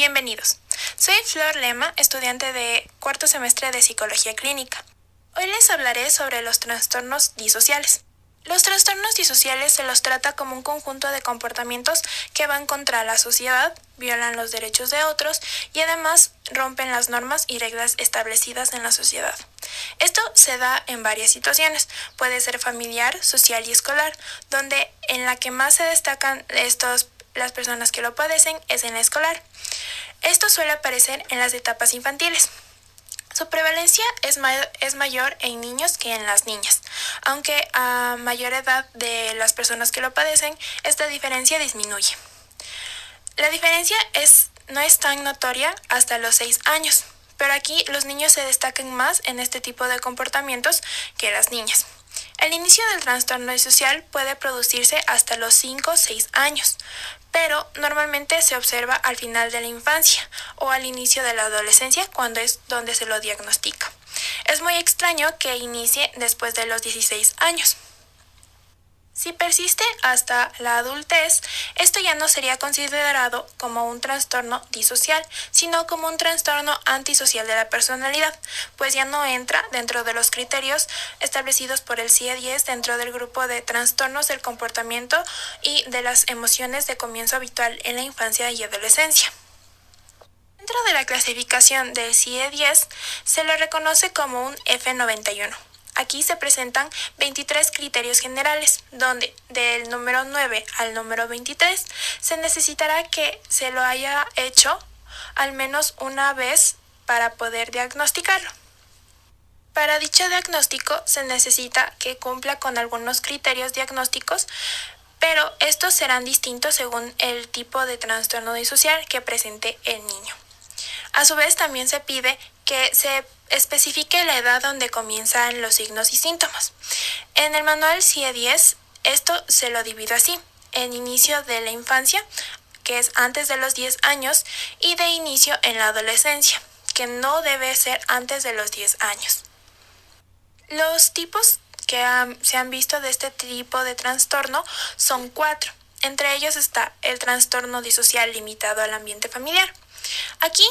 Bienvenidos. Soy Flor Lema, estudiante de cuarto semestre de Psicología Clínica. Hoy les hablaré sobre los trastornos disociales. Los trastornos disociales se los trata como un conjunto de comportamientos que van contra la sociedad, violan los derechos de otros y además rompen las normas y reglas establecidas en la sociedad. Esto se da en varias situaciones, puede ser familiar, social y escolar, donde en la que más se destacan las personas que lo padecen es en la escolar. Esto suele aparecer en las etapas infantiles. Su prevalencia es mayor en niños que en las niñas, aunque a mayor edad de las personas que lo padecen, esta diferencia disminuye. La diferencia no es tan notoria hasta los 6 años, pero aquí los niños se destacan más en este tipo de comportamientos que las niñas. El inicio del trastorno disocial puede producirse hasta los 5 o 6 años, pero normalmente se observa al final de la infancia o al inicio de la adolescencia cuando es donde se lo diagnostica. Es muy extraño que inicie después de los 16 años. Si persiste hasta la adultez, esto ya no sería considerado como un trastorno disocial, sino como un trastorno antisocial de la personalidad, pues ya no entra dentro de los criterios establecidos por el CIE-10 dentro del grupo de trastornos del comportamiento y de las emociones de comienzo habitual en la infancia y adolescencia. Dentro de la clasificación del CIE-10 se lo reconoce como un F91. Aquí se presentan 23 criterios generales, donde del número 9 al número 23 se necesitará que se lo haya hecho al menos una vez para poder diagnosticarlo. Para dicho diagnóstico se necesita que cumpla con algunos criterios diagnósticos, pero estos serán distintos según el tipo de trastorno disocial que presente el niño. A su vez, también se pide que se especifique la edad donde comienzan los signos y síntomas. En el manual CIE-10, esto se lo divide así: el inicio de la infancia, que es antes de los 10 años, y de inicio en la adolescencia, que no debe ser antes de los 10 años. Los tipos que se han visto de este tipo de trastorno son 4. Entre ellos está el trastorno disocial limitado al ambiente familiar. Aquí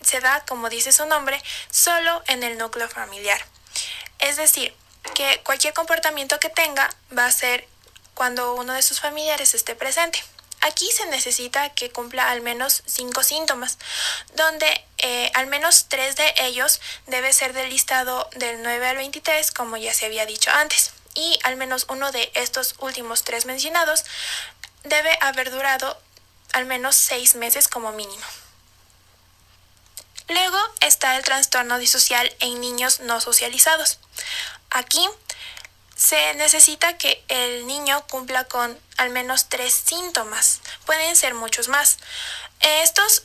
se da, como dice su nombre, solo en el núcleo familiar. Es decir, que cualquier comportamiento que tenga va a ser cuando uno de sus familiares esté presente. Aquí se necesita que cumpla al menos 5 síntomas, donde al menos 3 de ellos debe ser del listado del 9 al 23, como ya se había dicho antes, y al menos uno de estos últimos 3 mencionados debe haber durado al menos 6 meses como mínimo. Luego está el trastorno disocial en niños no socializados. Aquí se necesita que el niño cumpla con al menos 3 síntomas. Pueden ser muchos más. Estos,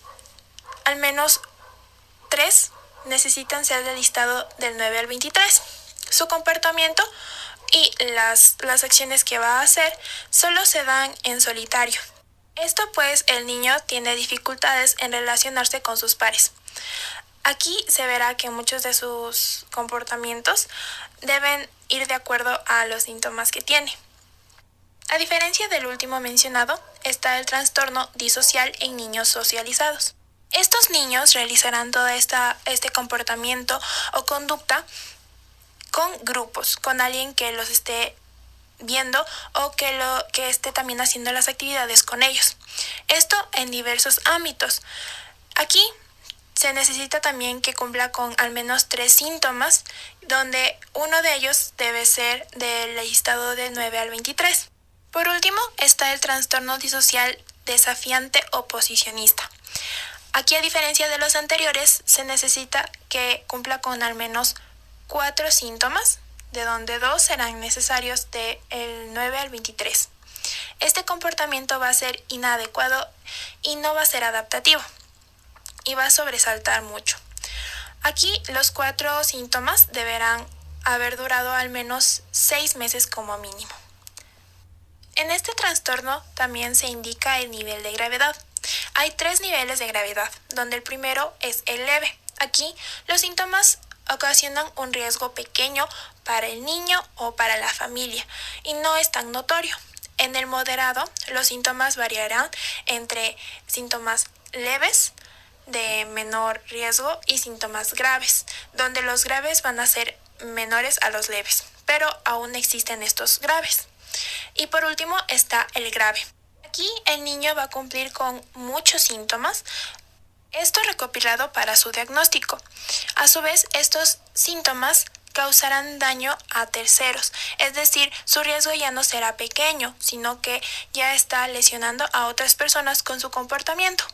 al menos 3, necesitan ser del listado del 9 al 23. Su comportamiento y las acciones que va a hacer solo se dan en solitario. Esto pues el niño tiene dificultades en relacionarse con sus pares. Aquí se verá que muchos de sus comportamientos deben ir de acuerdo a los síntomas que tiene. A diferencia del último mencionado, está el trastorno disocial en niños socializados. Estos niños realizarán todo este comportamiento o conducta con grupos, con alguien que los esté viendo o que esté también haciendo las actividades con ellos. Esto en diversos ámbitos. Aquí se necesita también que cumpla con al menos 3 síntomas, donde uno de ellos debe ser del listado del 9 al 23. Por último, está el trastorno disocial desafiante oposicionista. Aquí, a diferencia de los anteriores, se necesita que cumpla con al menos 4 síntomas, de donde 2 serán necesarios del 9 al 23. Este comportamiento va a ser inadecuado y no va a ser adaptativo, y va a sobresaltar mucho. Aquí los 4 síntomas deberán haber durado al menos 6 meses como mínimo. En este trastorno también se indica el nivel de gravedad. Hay 3 niveles de gravedad, donde el primero es el leve. Aquí los síntomas ocasionan un riesgo pequeño para el niño o para la familia y no es tan notorio. En el moderado, los síntomas variarán entre síntomas leves de menor riesgo y síntomas graves, donde los graves van a ser menores a los leves, pero aún existen estos graves. Y por último está el grave. Aquí el niño va a cumplir con muchos síntomas, esto recopilado para su diagnóstico. A su vez, estos síntomas causarán daño a terceros, es decir, su riesgo ya no será pequeño, sino que ya está lesionando a otras personas con su comportamiento.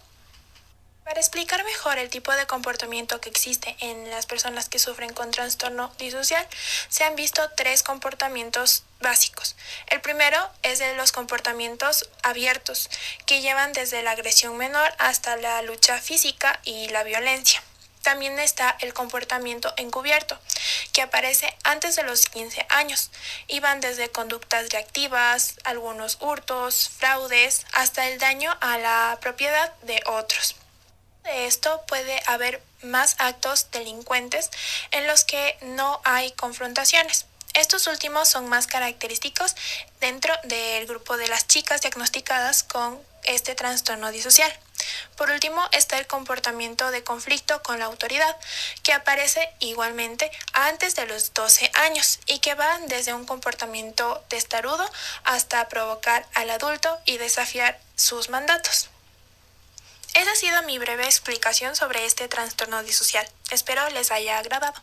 Para explicar mejor el tipo de comportamiento que existe en las personas que sufren con trastorno disocial, se han visto tres comportamientos básicos. El primero es de los comportamientos abiertos, que llevan desde la agresión menor hasta la lucha física y la violencia. También está el comportamiento encubierto, que aparece antes de los 15 años y van desde conductas reactivas, algunos hurtos, fraudes, hasta el daño a la propiedad de otros. De esto puede haber más actos delincuentes en los que no hay confrontaciones. Estos últimos son más característicos dentro del grupo de las chicas diagnosticadas con este trastorno disocial. Por último está el comportamiento de conflicto con la autoridad, que aparece igualmente antes de los 12 años y que va desde un comportamiento testarudo hasta provocar al adulto y desafiar sus mandatos. Esa ha sido mi breve explicación sobre este trastorno disocial. Espero les haya agradado.